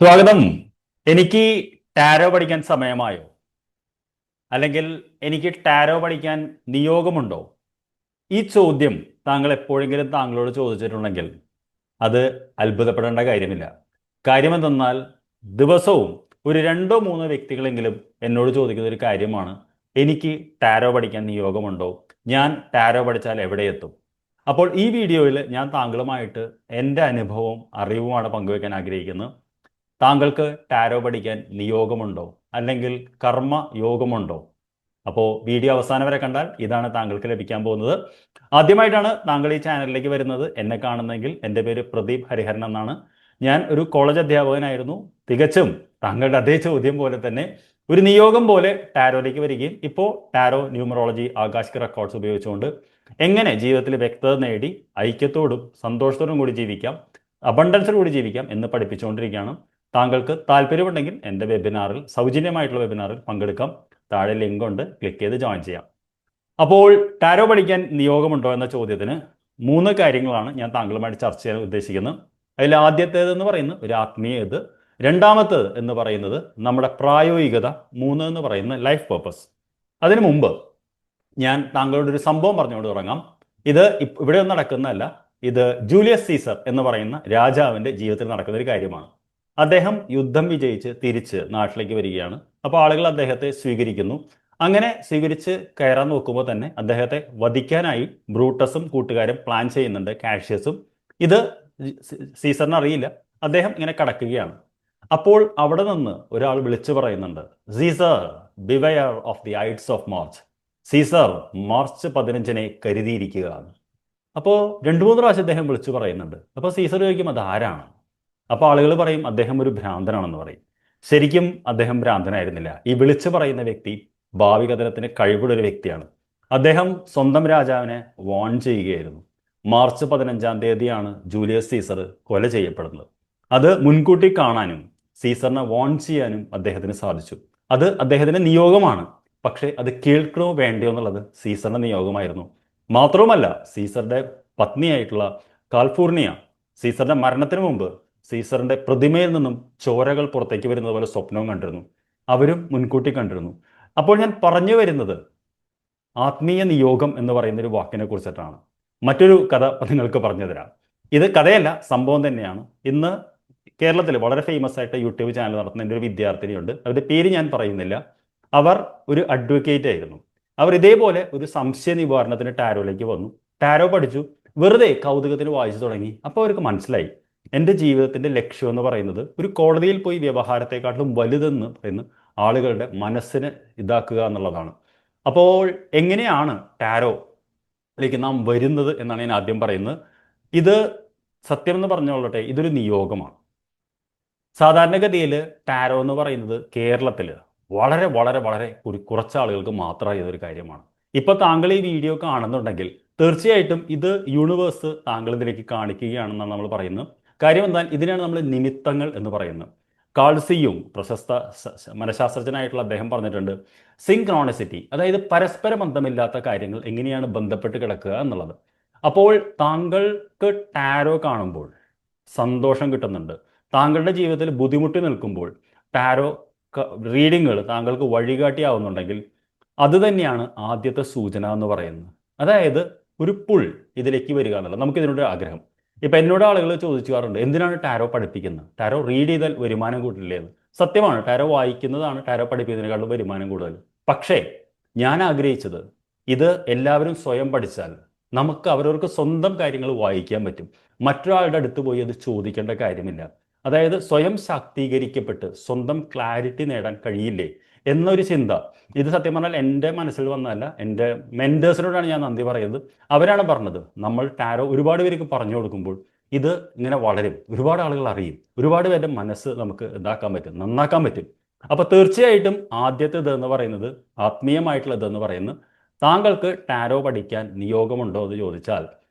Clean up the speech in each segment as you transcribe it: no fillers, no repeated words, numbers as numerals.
സ്വാഗതം. എനിക്ക് ടാരോ പഠിക്കാൻ സമയമായോ? അല്ലെങ്കിൽ എനിക്ക് ടാരോ പഠിക്കാൻ നിയോഗമുണ്ടോ? ഈ ചോദ്യം താങ്കൾ എപ്പോഴെങ്കിലും താങ്കളോട് ചോദിച്ചിട്ടുണ്ടെങ്കിൽ അത് അത്ഭുതപ്പെടേണ്ട കാര്യമില്ല. കാര്യം എന്തെന്നാൽ ദിവസവും ഒരു രണ്ടോ മൂന്നോ വ്യക്തികളെങ്കിലും എന്നോട് ചോദിക്കുന്ന ഒരു കാര്യമാണ്, എനിക്ക് ടാരോ പഠിക്കാൻ നിയോഗമുണ്ടോ? ഞാൻ ടാരോ പഠിച്ചാൽ എവിടെ എത്തും? അപ്പോൾ ഈ വീഡിയോയിൽ ഞാൻ താങ്കളുമായിട്ട് എൻ്റെ അനുഭവവും അറിവുമാണ് പങ്കുവെക്കാൻ ആഗ്രഹിക്കുന്നത്. താങ്കൾക്ക് ടാരോ പഠിക്കാൻ നിയോഗമുണ്ടോ? അല്ലെങ്കിൽ കർമ്മ യോഗമുണ്ടോ? അപ്പോൾ വീഡിയോ അവസാനം വരെ കണ്ടാൽ ഇതാണ് താങ്കൾക്ക് ലഭിക്കാൻ പോകുന്നത്. ആദ്യമായിട്ടാണ് താങ്കൾ ഈ ചാനലിലേക്ക് വരുന്നത്, എന്നെ കാണുന്നെങ്കിൽ എൻ്റെ പേര് പ്രദീപ് ഹരിഹരൻ എന്നാണ്. ഞാൻ ഒരു കോളേജ് അധ്യാപകനായിരുന്നു. തികച്ചും താങ്കളുടെ അതേ ചോദ്യം പോലെ തന്നെ ഒരു നിയോഗം പോലെ ടാരോയിലേക്ക് വരികയും ഇപ്പോൾ ടാരോ ന്യൂമറോളജി ആകാശിക് റെക്കോർഡ്സ് ഉപയോഗിച്ചുകൊണ്ട് എങ്ങനെ ജീവിതത്തിൽ വ്യക്തത നേടി ഐക്യത്തോടും സന്തോഷത്തോടും കൂടി ജീവിക്കാം, അബണ്ടൻസിലൂടെ ജീവിക്കാം എന്ന് പഠിപ്പിച്ചുകൊണ്ടിരിക്കുകയാണ്. താങ്കൾക്ക് താല്പര്യമുണ്ടെങ്കിൽ എൻ്റെ വെബിനാറിൽ, സൗജന്യമായിട്ടുള്ള വെബിനാറിൽ പങ്കെടുക്കാം. താഴെ ലിങ്ക് ഉണ്ട്, ക്ലിക്ക് ചെയ്ത് ജോയിൻ ചെയ്യാം. അപ്പോൾ ടാരോ പഠിക്കാൻ നിയോഗമുണ്ടോ എന്ന ചോദ്യത്തിന് 3 കാര്യങ്ങളാണ് ഞാൻ താങ്കളുമായിട്ട് ചർച്ച ചെയ്യാൻ ഉദ്ദേശിക്കുന്നത്. അതിൽ ആദ്യത്തേതെന്ന് പറയുന്നത് ഒരു ആത്മീയത, രണ്ടാമത്തേത് എന്ന് പറയുന്നത് നമ്മുടെ പ്രായോഗികത, 3 എന്ന് പറയുന്നത് ലൈഫ് പർപ്പസ്. അതിനു മുമ്പ് ഞാൻ താങ്കളോട് ഒരു സംഭവം പറഞ്ഞുകൊണ്ട് തുടങ്ങാം. ഇത് ഇവിടെ ഒന്നും നടക്കുന്നതല്ല, ഇത് ജൂലിയസ് സീസർ എന്ന് പറയുന്ന രാജാവിൻ്റെ ജീവിതത്തിൽ നടക്കുന്ന ഒരു കാര്യമാണ്. അദ്ദേഹം യുദ്ധം വിജയിച്ച് തിരിച്ച് നാട്ടിലേക്ക് വരികയാണ്. അപ്പോൾ ആളുകൾ അദ്ദേഹത്തെ സ്വീകരിക്കുന്നു. അങ്ങനെ സ്വീകരിച്ച് കയറാൻ നോക്കുമ്പോൾ തന്നെ അദ്ദേഹത്തെ വധിക്കാനായി ബ്രൂട്ടസും കൂട്ടുകാരും പ്ലാൻ ചെയ്യുന്നുണ്ട്, കാഷ്യസും. ഇത് സീസറിന് അറിയില്ല. അദ്ദേഹം ഇങ്ങനെ കടക്കുകയാണ്. അപ്പോൾ അവിടെ നിന്ന് ഒരാൾ വിളിച്ചു പറയുന്നുണ്ട്, Caesar beware of the ides of March. Caesar March 15-നെ കരുതിയിരിക്കുക. അപ്പോൾ 2-3 പ്രാവശ്യം അദ്ദേഹം വിളിച്ചു പറയുന്നുണ്ട്. അപ്പോൾ സീസർ ചോദിക്കും, അത് ആരാണ്? അപ്പോൾ ആളുകൾ പറയും, അദ്ദേഹം ഒരു ഭ്രാന്തനാണെന്ന് പറയും. ശരിക്കും അദ്ദേഹം ഭ്രാന്തനായിരുന്നില്ല. ഈ വിളിച്ചു പറയുന്ന വ്യക്തി ഭാവി കഥനത്തിന് കഴിവുള്ള ഒരു വ്യക്തിയാണ്. അദ്ദേഹം സ്വന്തം രാജാവിനെ വാൺ ചെയ്യുകയായിരുന്നു. മാർച്ച് 15-ാം തീയതിയാണ് ജൂലിയസ് സീസർ കൊല ചെയ്യപ്പെടുന്നത്. അത് മുൻകൂട്ടി കാണാനും സീസറിനെ വാൺ ചെയ്യാനും അദ്ദേഹത്തിന് സാധിച്ചു. അത് അദ്ദേഹത്തിന്റെ നിയോഗമാണ്. പക്ഷേ അത് കേൾക്കണോ വേണ്ടയോ എന്നുള്ളത് സീസറിന്റെ നിയോഗമായിരുന്നു. മാത്രവുമല്ല, സീസറുടെ പത്നിയായിട്ടുള്ള കാൽഫൂർണിയ സീസറിന്റെ മരണത്തിന് മുമ്പ് സീസറിന്റെ പ്രതിമയിൽ നിന്നും ചോരകൾ പുറത്തേക്ക് വരുന്നത് പോലെ സ്വപ്നവും കണ്ടിരുന്നു. അവരും മുൻകൂട്ടി കണ്ടിരുന്നു. അപ്പോൾ ഞാൻ പറഞ്ഞു വരുന്നത് ആത്മീയ നിയോഗം എന്ന് പറയുന്ന ഒരു വാക്കിനെ കുറിച്ചിട്ടാണ്. മറ്റൊരു കഥ നിങ്ങൾക്ക് പറഞ്ഞു തരാം. ഇത് കഥയല്ല, സംഭവം തന്നെയാണ്. ഇന്ന് കേരളത്തിൽ വളരെ ഫേമസ് ആയിട്ട് യൂട്യൂബ് ചാനൽ നടത്തുന്ന എൻ്റെ ഒരു വിദ്യാർത്ഥിനിയുണ്ട്. അവരുടെ പേര് ഞാൻ പറയുന്നില്ല. അവർ ഒരു അഡ്വക്കേറ്റ് ആയിരുന്നു. അവർ ഇതേപോലെ ഒരു സംശയ നിവാരണത്തിന് ടാരോയിലേക്ക് വന്നു. ടാരോ പഠിച്ചു. വെറുതെ കൗതുകത്തിന് വായിച്ചു തുടങ്ങി. അപ്പോൾ അവർക്ക് മനസ്സിലായി, എൻ്റെ ജീവിതത്തിൻ്റെ ലക്ഷ്യം എന്ന് പറയുന്നത് ഒരു കോടതിയിൽ പോയി വ്യവഹാരത്തെക്കാട്ടിലും വലുതെന്ന് പറയുന്ന ആളുകളുടെ മനസ്സിനെ ഇതാക്കുക എന്നുള്ളതാണ്. അപ്പോൾ എങ്ങനെയാണ് ടാരോയിലേക്ക് നാം വരുന്നത് എന്നാണ് ഞാൻ ആദ്യം പറയുന്നത്. ഇത് സത്യമെന്ന് പറഞ്ഞോളട്ടെ, ഇതൊരു നിയോഗമാണ്. സാധാരണഗതിയിൽ ടാരോ എന്ന് പറയുന്നത് കേരളത്തിൽ വളരെ വളരെ വളരെ കുറച്ച് ആളുകൾക്ക് മാത്രമായി ഇതൊരു കാര്യമാണ്. ഇപ്പോൾ താങ്കൾ ഈ വീഡിയോ കാണുന്നുണ്ടെങ്കിൽ തീർച്ചയായിട്ടും ഇത് യൂണിവേഴ്സ് താങ്കൾ ഇതിലേക്ക് കാണിക്കുകയാണെന്നാണ് നമ്മൾ പറയുന്നത്. കാര്യം എന്നാൽ ഇതിനാണ് നമ്മൾ നിമിത്തങ്ങൾ എന്ന് പറയുന്നത്. കാൾസിയും പ്രശസ്ത മനഃശാസ്ത്രജ്ഞനായിട്ടുള്ള അദ്ദേഹം പറഞ്ഞിട്ടുണ്ട്, സിങ്ക്രോണിസിറ്റി, അതായത് പരസ്പര ബന്ധമില്ലാത്ത കാര്യങ്ങൾ എങ്ങനെയാണ് ബന്ധപ്പെട്ട് കിടക്കുക എന്നുള്ളത്. അപ്പോൾ താങ്കൾക്ക് ടാരോ കാണുമ്പോൾ സന്തോഷം കിട്ടുന്നുണ്ട്, താങ്കളുടെ ജീവിതത്തിൽ ബുദ്ധിമുട്ടി നിൽക്കുമ്പോൾ ടാരോ റീഡിങ്ങുകൾ താങ്കൾക്ക് വഴികാട്ടിയാവുന്നുണ്ടെങ്കിൽ അത് തന്നെയാണ് ആദ്യത്തെ സൂചന എന്ന് പറയുന്നത്. അതായത് ഒരു പുൾ ഇതിലേക്ക് വരിക എന്നുള്ളത്. നമുക്കിതിനോട് ആഗ്രഹം. ഇപ്പം എന്നോട് ആളുകൾ ചോദിക്കാറുണ്ട്, എന്തിനാണ് ടാരോ പഠിപ്പിക്കുന്നത്? ടാരോ റീഡ് ചെയ്താൽ വരുമാനം കൂട്ടില്ലേ എന്ന്. സത്യമാണ്, ടാരോ വായിക്കുന്നതാണ് ടാരോ പഠിപ്പിക്കുന്നതിനേക്കാളും വരുമാനം കൂടുതൽ. പക്ഷേ ഞാൻ ആഗ്രഹിച്ചത്, ഇത് എല്ലാവരും സ്വയം പഠിച്ചാൽ നമുക്ക് അവരവർക്ക് സ്വന്തം കാര്യങ്ങൾ വായിക്കാൻ പറ്റും. മറ്റൊരാളുടെ അടുത്ത് പോയി അത് ചോദിക്കേണ്ട കാര്യമില്ല. അതായത് സ്വയം ശാക്തീകരിക്കപ്പെട്ട് സ്വന്തം ക്ലാരിറ്റി നേടാൻ കഴിയില്ലേ എന്നൊരു ചിന്ത. ഇത് സത്യം പറഞ്ഞാൽ എൻ്റെ മനസ്സിൽ വന്നതല്ല. എൻ്റെ മെൻറ്റേഴ്സിനോടാണ് ഞാൻ നന്ദി പറയുന്നത്. അവരാണ് പറഞ്ഞത്, നമ്മൾ ടാരോ ഒരുപാട് പേർക്ക് പറഞ്ഞു കൊടുക്കുമ്പോൾ ഇത് ഇങ്ങനെ വളരും, ഒരുപാട് ആളുകൾ അറിയും, ഒരുപാട് പേരുടെ മനസ്സ് നമുക്ക് ഇതാക്കാൻ പറ്റും, നന്നാക്കാൻ പറ്റും. അപ്പോൾ തീർച്ചയായിട്ടും ആദ്യത്തെ ഇതെന്ന് പറയുന്നത്, ആത്മീയമായിട്ടുള്ള ഇതെന്ന് പറയുന്നത്, താങ്കൾക്ക് ടാരോ പഠിക്കാൻ നിയോഗമുണ്ടോ എന്ന് ചോദിച്ചാൽ,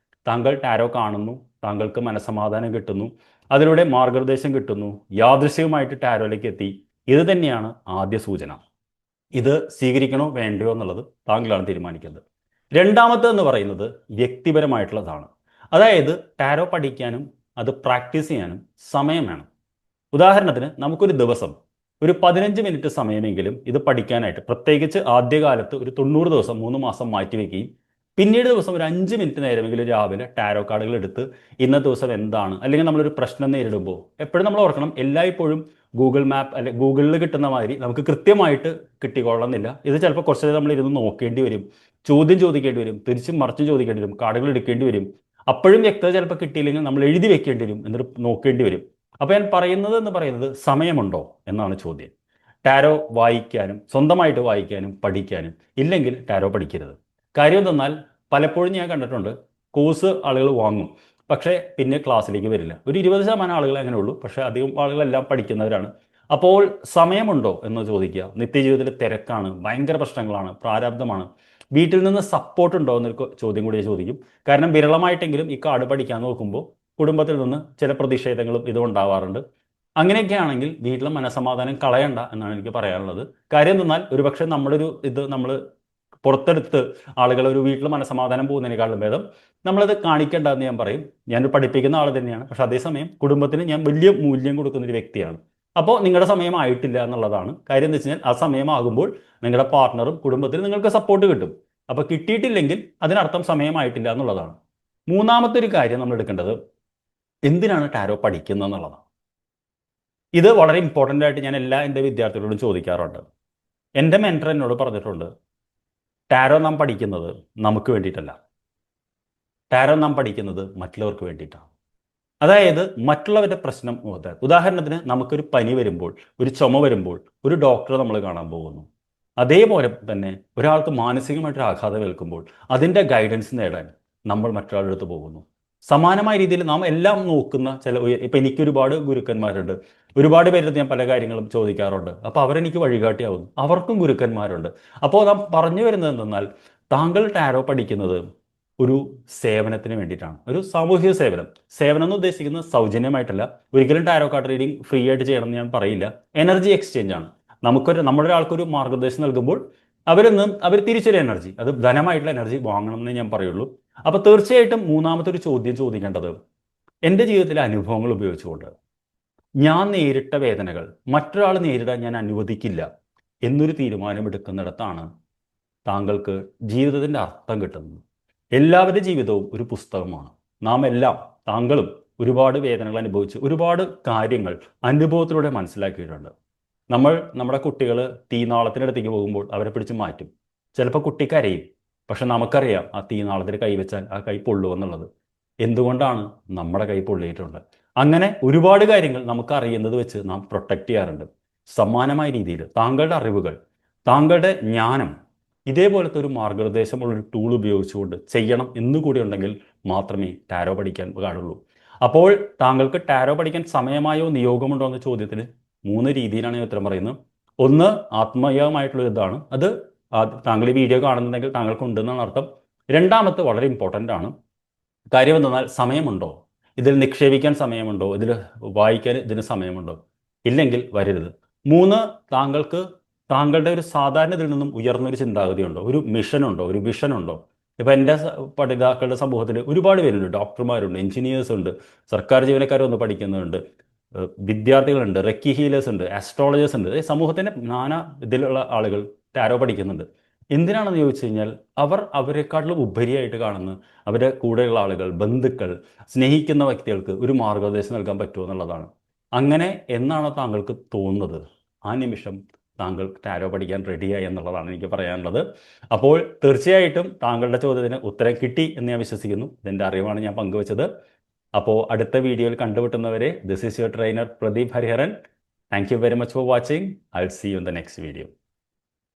താങ്കൾ ടാരോ കാണുന്നു, താങ്കൾക്ക് മനസ്സമാധാനം കിട്ടുന്നു, അതിലൂടെ മാർഗനിർദ്ദേശം കിട്ടുന്നു, യാദൃശ്ചികമായിട്ട് ടാരോയിലേക്ക് എത്തി, ഇത് തന്നെയാണ് ആദ്യ സൂചന. ഇത് സ്വീകരിക്കണോ വേണ്ടയോ എന്നുള്ളത് താങ്കളാണ് തീരുമാനിക്കുന്നത്. രണ്ടാമത്തെന്ന് പറയുന്നത് വ്യക്തിപരമായിട്ടുള്ളതാണ്. അതായത് ടാരോ പഠിക്കാനും അത് പ്രാക്ടീസ് ചെയ്യാനും സമയം വേണം. ഉദാഹരണത്തിന് നമുക്കൊരു ദിവസം ഒരു 15 മിനിറ്റ് സമയമെങ്കിലും ഇത് പഠിക്കാനായിട്ട്, പ്രത്യേകിച്ച് ആദ്യകാലത്ത് ഒരു 90 ദിവസം 3 മാസം മാറ്റിവെക്കുകയും പിന്നീട് ദിവസം ഒരു 5 മിനിറ്റ് നേരമെങ്കിലും രാവിലെ ടാരോ കാർഡുകൾ എടുത്ത് ഇന്നത്തെ ദിവസം എന്താണ്, അല്ലെങ്കിൽ നമ്മളൊരു പ്രശ്നം നേരിടുമ്പോൾ എപ്പോഴും നമ്മൾ ഓർക്കണം, എല്ലായ്പ്പോഴും ഗൂഗിൾ മാപ്പ് അല്ലെങ്കിൽ ഗൂഗിളിൽ കിട്ടുന്ന മാതിരി നമുക്ക് കൃത്യമായിട്ട് കിട്ടിക്കൊള്ളണമെന്നില്ല. ഇത് ചിലപ്പോൾ കുറച്ച് നേരം നമ്മൾ ഇരുന്ന് നോക്കേണ്ടി വരും, ചോദ്യം ചോദിക്കേണ്ടി വരും, തിരിച്ചും മറിച്ചും ചോദിക്കേണ്ടി വരും, കാർഡുകൾ എടുക്കേണ്ടി വരും. അപ്പോഴും വ്യക്തത ചിലപ്പോൾ കിട്ടിയില്ലെങ്കിൽ നമ്മൾ എഴുതി വെക്കേണ്ടി വരും, എന്നിട്ട് നോക്കേണ്ടി വരും. അപ്പോൾ ഞാൻ പറയുന്നത് സമയമുണ്ടോ എന്നാണ് ചോദ്യം. ടാരോ വായിക്കാനും സ്വന്തമായിട്ട് വായിക്കാനും പഠിക്കാനും ഇല്ലെങ്കിൽ ടാരോ പഠിക്കരുത്. കാര്യം എന്തെന്നാൽ പലപ്പോഴും ഞാൻ കണ്ടിട്ടുണ്ട്, കോഴ്സ് ആളുകൾ വാങ്ങും, പക്ഷേ പിന്നെ ക്ലാസ്സിലേക്ക് വരില്ല. ഒരു 20% ആളുകൾ അങ്ങനെ ഉള്ളൂ, പക്ഷേ അധികം ആളുകളെല്ലാം പഠിക്കുന്നവരാണ്. അപ്പോൾ സമയമുണ്ടോ എന്ന് ചോദിക്കുക. നിത്യജീവിതത്തിൽ തിരക്കാണ്, ഭയങ്കര പ്രശ്നങ്ങളാണ്, പ്രാരാബ്ധമാണ്, വീട്ടിൽ നിന്ന് സപ്പോർട്ട് ഉണ്ടോ എന്നൊരു ചോദ്യം കൂടി ചോദിക്കും. കാരണം വിരളമായിട്ടെങ്കിലും ഈ കാർഡ് പഠിക്കാൻ നോക്കുമ്പോൾ കുടുംബത്തിൽ നിന്ന് ചില പ്രതിഷേധങ്ങളും ഇതും ഉണ്ടാവാറുണ്ട്. അങ്ങനെയൊക്കെ ആണെങ്കിൽ വീട്ടിലെ മനസമാധാനം കളയണ്ട എന്നാണ് എനിക്ക് പറയാനുള്ളത്. കാര്യം എന്തെന്നാൽ ഒരുപക്ഷെ നമ്മൾ പുറത്തെടുത്ത് ആളുകൾ ഒരു വീട്ടിൽ മനസമാധാനം പോകുന്നതിനേക്കാളും ഭേദം നമ്മളത് കാണിക്കേണ്ടതെന്ന് ഞാൻ പറയും. ഞാനൊരു പഠിപ്പിക്കുന്ന ആൾ തന്നെയാണ്, പക്ഷെ അതേസമയം കുടുംബത്തിന് ഞാൻ വലിയ മൂല്യം കൊടുക്കുന്ന ഒരു വ്യക്തിയാണ്. അപ്പോൾ നിങ്ങളുടെ സമയമായിട്ടില്ല എന്നുള്ളതാണ് കാര്യം. എന്ന് വെച്ച് കഴിഞ്ഞാൽ ആ സമയമാകുമ്പോൾ നിങ്ങളുടെ പാർട്ട്ണറും കുടുംബത്തിനും നിങ്ങൾക്ക് സപ്പോർട്ട് കിട്ടും. അപ്പോൾ കിട്ടിയിട്ടില്ലെങ്കിൽ അതിനർത്ഥം സമയമായിട്ടില്ല എന്നുള്ളതാണ്. മൂന്നാമത്തെ ഒരു കാര്യം നമ്മൾ എടുക്കേണ്ടത് എന്തിനാണ് ടാരോ പഠിക്കുന്നത് എന്നുള്ളതാണ്. ഇത് വളരെ ഇമ്പോർട്ടൻ്റ് ആയിട്ട് ഞാൻ എൻ്റെ വിദ്യാർത്ഥികളോടും ചോദിക്കാറുണ്ട്. എൻ്റെ മെൻറ്റർ എന്നോട് പറഞ്ഞിട്ടുണ്ട്, ടാരോ നാം പഠിക്കുന്നത് നമുക്ക് വേണ്ടിയിട്ടല്ല, ടാരോ നാം പഠിക്കുന്നത് മറ്റുള്ളവർക്ക് വേണ്ടിയിട്ടാണ്. അതായത് മറ്റുള്ളവരുടെ പ്രശ്നം, ഉദാഹരണത്തിന് നമുക്കൊരു പനി വരുമ്പോൾ, ഒരു ചുമ വരുമ്പോൾ ഒരു ഡോക്ടറെ നമ്മൾ കാണാൻ പോകുന്നു. അതേപോലെ തന്നെ ഒരാൾക്ക് മാനസികമായിട്ടൊരു ആഘാതം ഏൽക്കുമ്പോൾ അതിൻ്റെ ഗൈഡൻസ് നേടാൻ നമ്മൾ മറ്റൊരാളുടെ അടുത്ത് പോകുന്നു. സമാനമായ രീതിയിൽ നാം എല്ലാം നോക്കുന്ന ഇപ്പം എനിക്കൊരുപാട് ഗുരുക്കന്മാരുണ്ട്, ഒരുപാട് പേരുടെ ഞാൻ പല കാര്യങ്ങളും ചോദിക്കാറുണ്ട്. അപ്പോൾ അവരെനിക്ക് വഴികാട്ടിയാവുന്നു, അവർക്കും ഗുരുക്കന്മാരുണ്ട്. അപ്പോൾ നാം പറഞ്ഞു വരുന്നത് എന്തെന്നാൽ, താങ്കൾ ടാരോ പഠിക്കുന്നത് ഒരു സേവനത്തിന് വേണ്ടിയിട്ടാണ്, ഒരു സാമൂഹിക സേവനം എന്ന് ഉദ്ദേശിക്കുന്നത് സൗജന്യമായിട്ടല്ല. ഒരിക്കലും ടാരോ കാർഡ് റീഡിങ് ഫ്രീ ആയിട്ട് ചെയ്യണമെന്ന് ഞാൻ പറയില്ല. എനർജി എക്സ്ചേഞ്ച് ആണ്. നമ്മളൊരാൾക്കൊരു മാർഗ്ഗനിർദ്ദേശം നൽകുമ്പോൾ അവർ തിരിച്ചൊരു എനർജി, അത് ധനമായിട്ടുള്ള എനർജി വാങ്ങണം എന്ന് ഞാൻ പറയുള്ളൂ. അപ്പോൾ തീർച്ചയായിട്ടും മൂന്നാമത്തെ ഒരു ചോദ്യം ചോദിക്കേണ്ടത്, എൻ്റെ ജീവിതത്തിലെ അനുഭവങ്ങൾ ഉപയോഗിച്ചുകൊണ്ട് ഞാൻ നേരിട്ട വേദനകൾ മറ്റൊരാൾ നേരിടാൻ ഞാൻ അനുവദിക്കില്ല എന്നൊരു തീരുമാനമെടുക്കുന്നിടത്താണ് താങ്കൾക്ക് ജീവിതത്തിൻ്റെ അർത്ഥം കിട്ടുന്നത്. എല്ലാവരുടെ ജീവിതവും ഒരു പുസ്തകമാണ്. താങ്കളും ഒരുപാട് വേദനകൾ അനുഭവിച്ച് ഒരുപാട് കാര്യങ്ങൾ അനുഭവത്തിലൂടെ മനസ്സിലാക്കിയിട്ടുണ്ട്. നമ്മുടെ കുട്ടികൾ തീനാളത്തിനടുത്തേക്ക് പോകുമ്പോൾ അവരെ പിടിച്ച് മാറ്റും. ചിലപ്പോൾ കുട്ടി കരയും, പക്ഷെ നമുക്കറിയാം ആ തീനാളത്തിൽ കൈവച്ചാൽ ആ കൈ പൊള്ളുമെന്നുള്ളത്. എന്തുകൊണ്ടാണ്? നമ്മുടെ കൈ പൊള്ളിയിട്ടുണ്ട്. അങ്ങനെ ഒരുപാട് കാര്യങ്ങൾ നമുക്ക് അറിയുന്നത് വെച്ച് നാം പ്രൊട്ടക്റ്റ് ചെയ്യാറുണ്ട്. സമാനമായ രീതിയിൽ താങ്കളുടെ അറിവുകൾ, താങ്കളുടെ ജ്ഞാനം ഇതേപോലത്തെ ഒരു മാർഗ്ഗനിർദ്ദേശമുള്ളൊരു ടൂൾ ഉപയോഗിച്ചുകൊണ്ട് ചെയ്യണം എന്നുകൂടി ഉണ്ടെങ്കിൽ മാത്രമേ ടാരോ പഠിക്കാൻ പാടുള്ളൂ. അപ്പോൾ താങ്കൾക്ക് ടാരോ പഠിക്കാൻ സമയമായോ നിയോഗമുണ്ടോ എന്ന ചോദ്യത്തിന് 3 രീതിയിലാണ് ഞാൻ ഉത്തരം പറയുന്നത്. ഒന്ന്, ആത്മീയമായിട്ടുള്ള ഇതാണ്, അത് താങ്കൾ ഈ വീഡിയോ കാണുന്നുണ്ടെങ്കിൽ താങ്കൾക്കുണ്ടെന്നാണ് അർത്ഥം. രണ്ടാമത്തെ വളരെ ഇമ്പോർട്ടൻ്റ് ആണ്. കാര്യം എന്തെന്നാൽ, സമയമുണ്ടോ, ഇതിൽ നിക്ഷേപിക്കാൻ സമയമുണ്ടോ, ഇതിൽ വായിക്കാൻ ഇതിന് സമയമുണ്ടോ, ഇല്ലെങ്കിൽ വരരുത്. 3, താങ്കളുടെ ഒരു സാധാരണ ഇതിൽ നിന്നും ഉയർന്നൊരു ചിന്താഗതി ഉണ്ടോ, ഒരു മിഷനുണ്ടോ, ഒരു വിഷനുണ്ടോ. ഇപ്പം എൻ്റെ പഠിതാക്കളുടെ സമൂഹത്തിൽ ഒരുപാട് പേരുണ്ട്, ഡോക്ടർമാരുണ്ട്, എഞ്ചിനീയേഴ്സ് ഉണ്ട്, സർക്കാർ ജീവനക്കാർ വന്ന് പഠിക്കുന്നുണ്ട്, വിദ്യാർത്ഥികളുണ്ട്, റെക്കി ഹീലേഴ്സ് ഉണ്ട്, ആസ്ട്രോളജേഴ്സ് ഉണ്ട്. സമൂഹത്തിൻ്റെ നാനാ ഇതിലുള്ള ആളുകൾ ടാരോ പഠിക്കുന്നുണ്ട്. എന്തിനാണെന്ന് ചോദിച്ചു കഴിഞ്ഞാൽ, അവരെക്കാട്ടിലും ഉപരിയായിട്ട് കാണുന്ന അവരുടെ കൂടെയുള്ള ആളുകൾ, ബന്ധുക്കൾ, സ്നേഹിക്കുന്ന വ്യക്തികൾക്ക് ഒരു മാർഗ്ഗനിർദ്ദേശം നൽകാൻ പറ്റുമോ എന്നുള്ളതാണ്. അങ്ങനെ എന്നാണോ താങ്കൾക്ക് തോന്നുന്നത്, ആ നിമിഷം താങ്കൾ ടാരോ പഠിക്കാൻ റെഡിയായി എന്നുള്ളതാണ് എനിക്ക് പറയാനുള്ളത്. അപ്പോൾ തീർച്ചയായിട്ടും താങ്കളുടെ ചോദ്യത്തിന് ഉത്തരം കിട്ടി എന്ന് ഞാൻ വിശ്വസിക്കുന്നു. ഇതിൻ്റെ അറിവാണ് ഞാൻ പങ്കുവച്ചത്. അപ്പോൾ അടുത്ത വീഡിയോയിൽ കണ്ടുമുട്ടുന്നവരെ, this is your trainer Pradeep Hariharan. Thank you very much for watching. I will see you in the next video.